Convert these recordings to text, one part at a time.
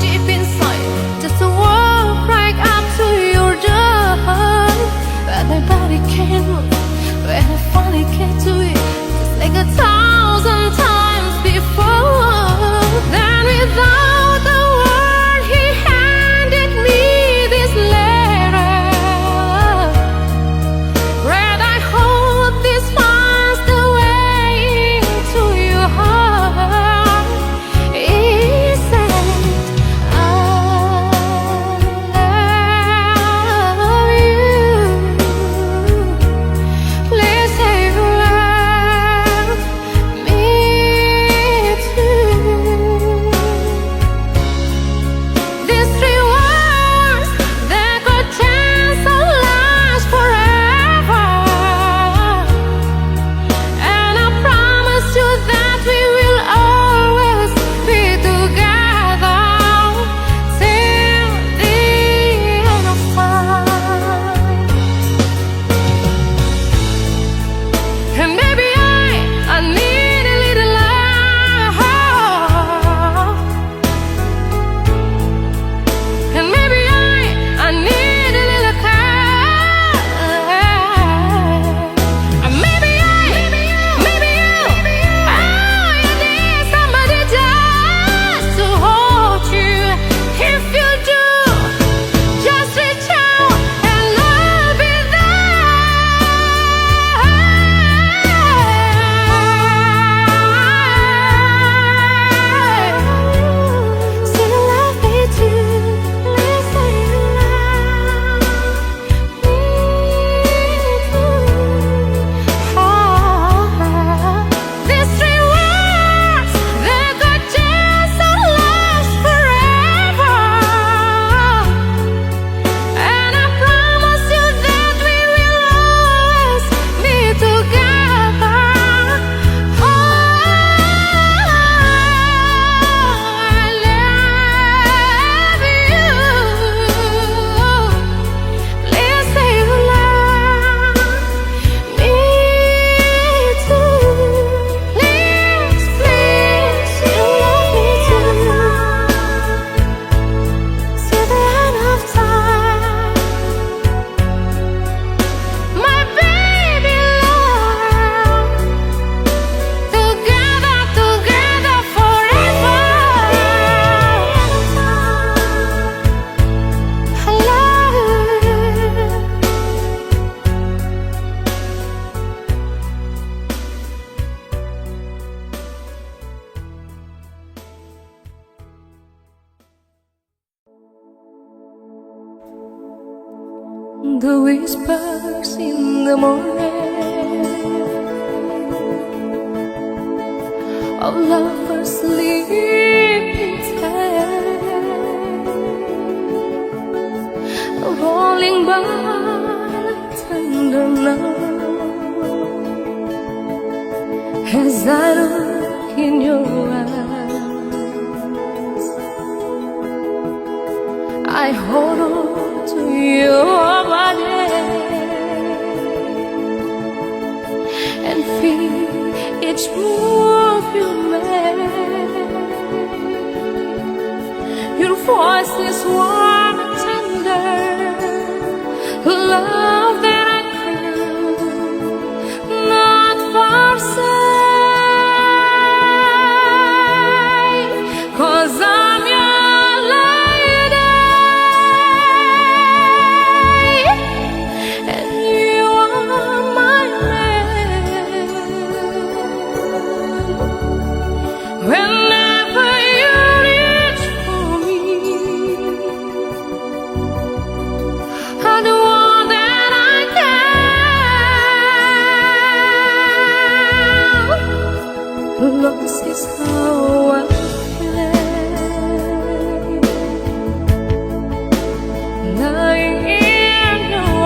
deep inside, just a word right up to your door. But my body can't move when I finally get to it, just like 1,000 times before. Then without a word, he handed me this letter. Read, I hope this finds the way into your heart. He said, I love you. Please say you love me too. These 3 words, they could chance to last forever. And I promise you that we will always be together till the end of time. And maybe I need a little love. And maybe I need a little care. And maybe you need somebody just to hold you. If you do, just reach out and I'll be there. Say you love me too. Please say you love me too. These 3 words, they could just last forever. And I promise you that we will always be together. Oh, I love you. Please say you love me too. Please, please, you love me too. Till the end of time, my baby love. Together, together forever. I love you. The whispers in the morning of lovers sleeping tight, rolling by like tender night, as I look in your eyes, I hold on to your body and feel each move you make. Your voice is warm and tender, love that I could not forsake, 'cause I'm your lady and you are my man. Whenever you reach for me, I do all that I can. Lost is how I feel, lying in your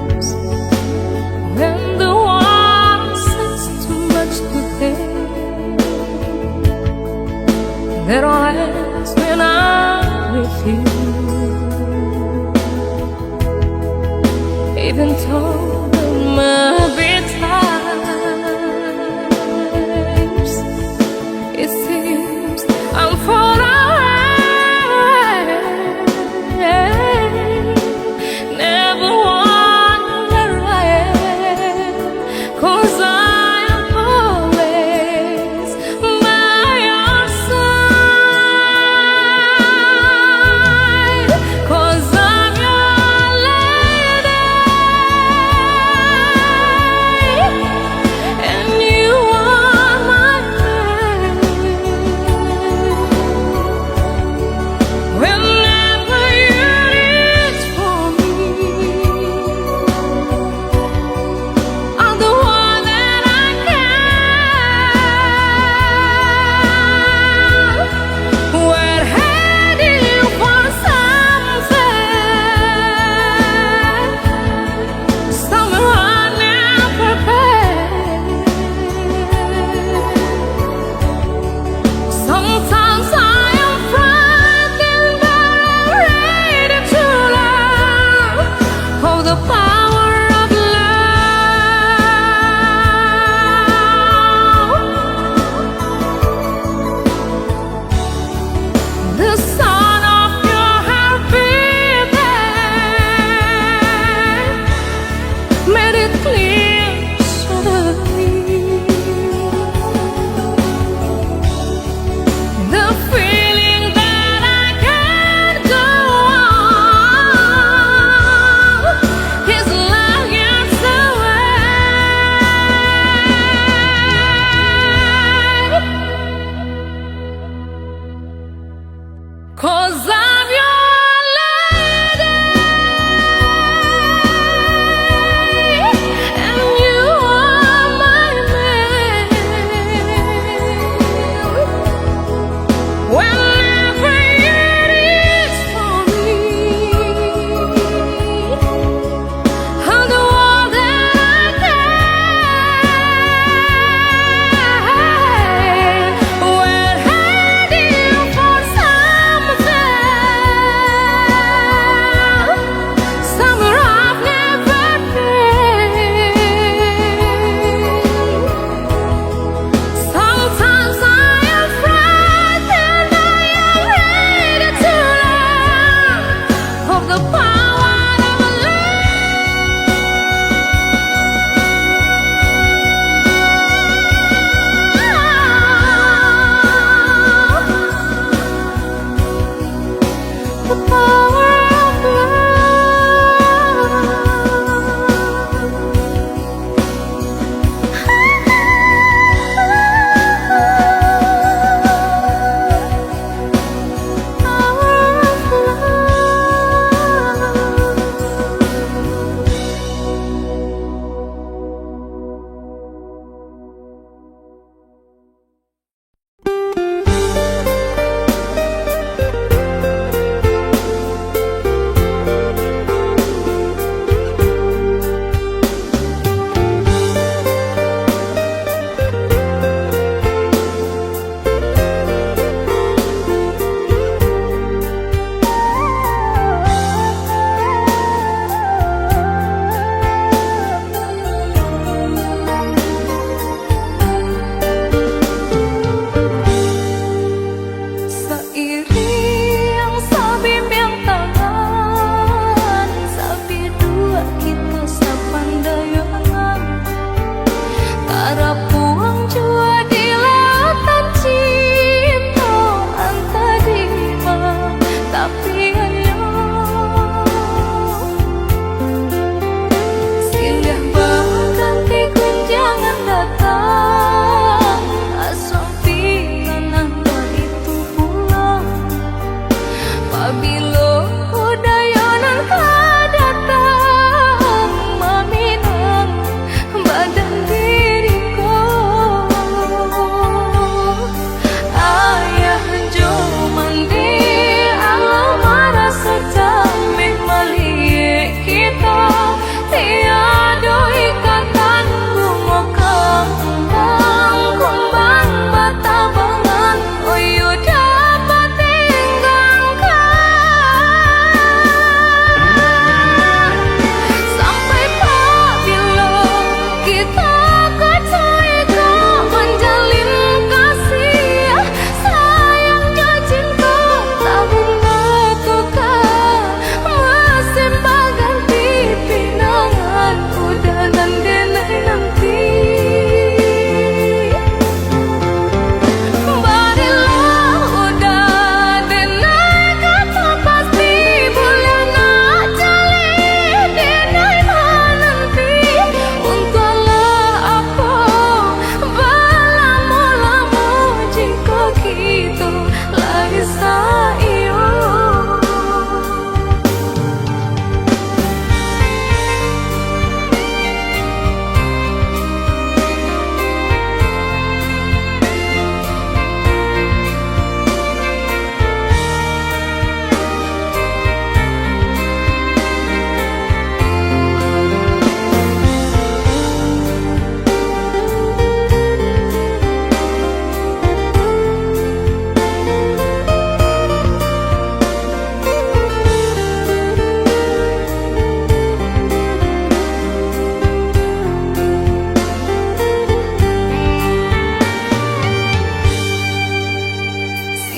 arms. When the water says too much to take, that all ends when I'm with you. Even though there might be times it seems I'm far away, never wonder I am, 'cause I am always by your side, 'cause I'm your lady, and you are my man. Whenever you reach for me, I'm the one that I can. We're heading for something, somewhere I never been. Sometimes I am frightened, but I'm ready to learn of the power of love. The sound of your heart beating made it clear suddenly. The feeling that I can't go on is like years away, 'cause I'm your lady, and you are my man. Whenever you reach for me, I'm the one that I can. We're heading for something, somewhere I've never been. Sometimes I am frightened, I am ready to learn of the power of love, the power of seiring sabi biang tangan, sabi dua kita sapandayangan, tarapuang jua di lautan cinta antadima, tapi ayo silih berganti kunjangan datang, asal pian anda itu pulang.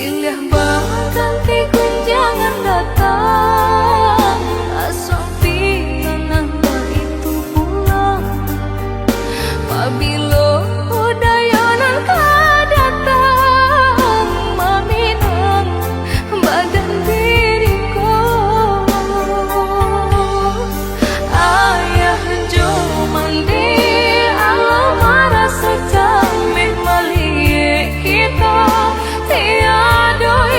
Silih berganti kunjangan datang, asal pian anda itu pulang. Apabila udayanan kau datang, meminang badan diriku. Ayah jomandi alamara secamih malik kita tiada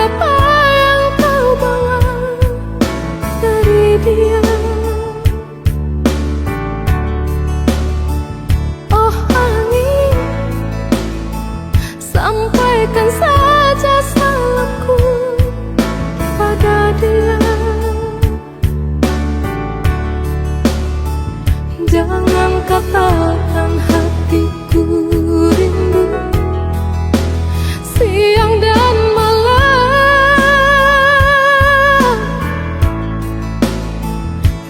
apa yang kau bawa dari dia. Oh angin, sampaikan saja salamku pada dia. Jangan katakan hatiku rindu siang dan malam.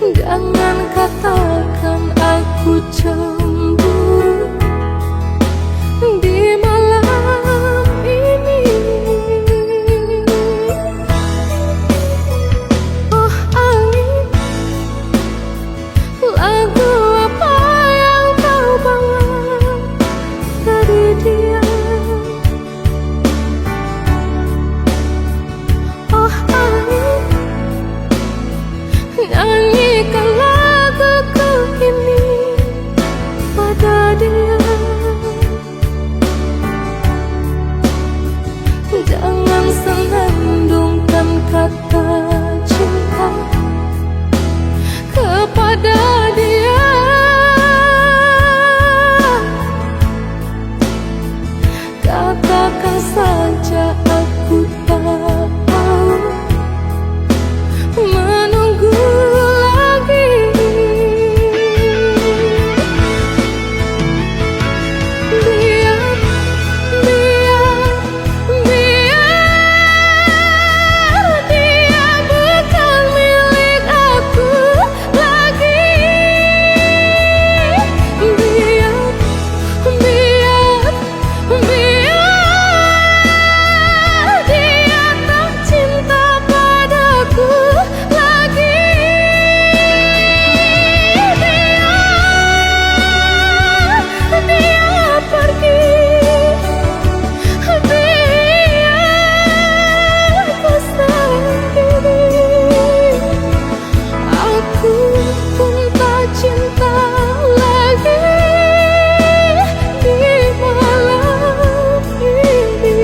Jangan katakan aku cemburu di malam ini. Oh angin, lagu apa yang kau bawa dari dia. Oh angin, nyanyikan laguku ini pada dia. Jangan senandungkan kata cinta kepada dia. Katakan saja aku tak mau menunggu lagi. Biar, biar, biar dia bukan milik aku lagi. Biar, biar, biar dia tak cinta padaku lagi. Dia pergi, biarku sendiri. Aku pun tak cinta lagi di malam ini.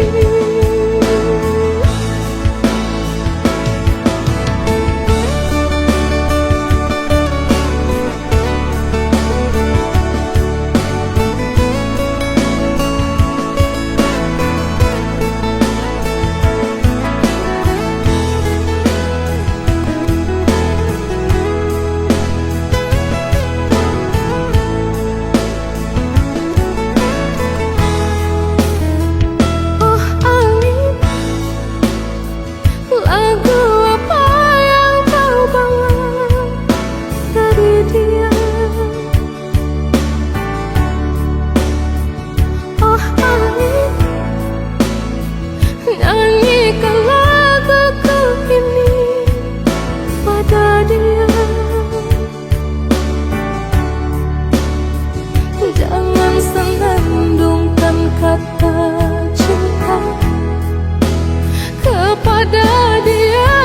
Oh angin, lagu apa yang kau bawa dari dia. Oh angin, nyanyikan laguku ini pada dia. Jangan senandungkan kata cinta kepada dia.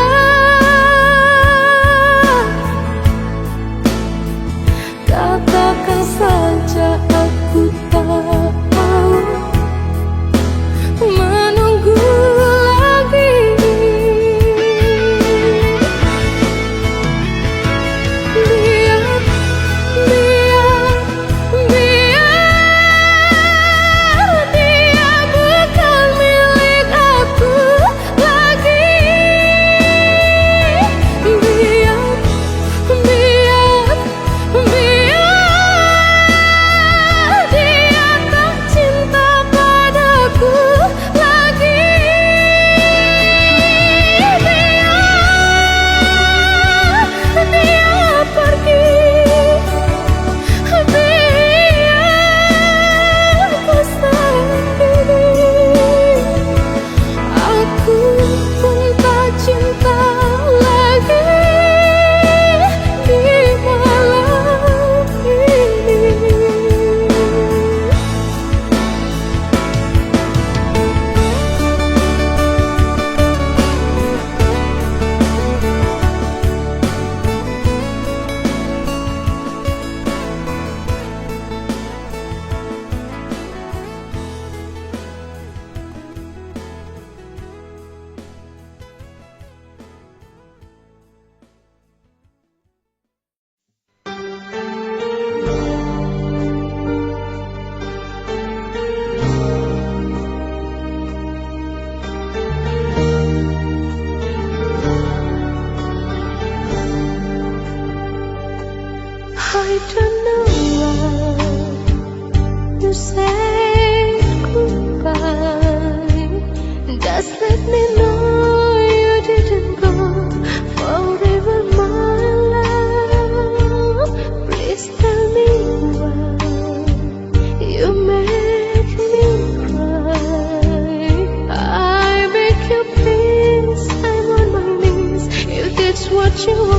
Katakan saja aku tak mau menunggu let me know you didn't go forever, my love. Please tell me why you make me cry. I beg you please, I'm on my knees. If that's what you want,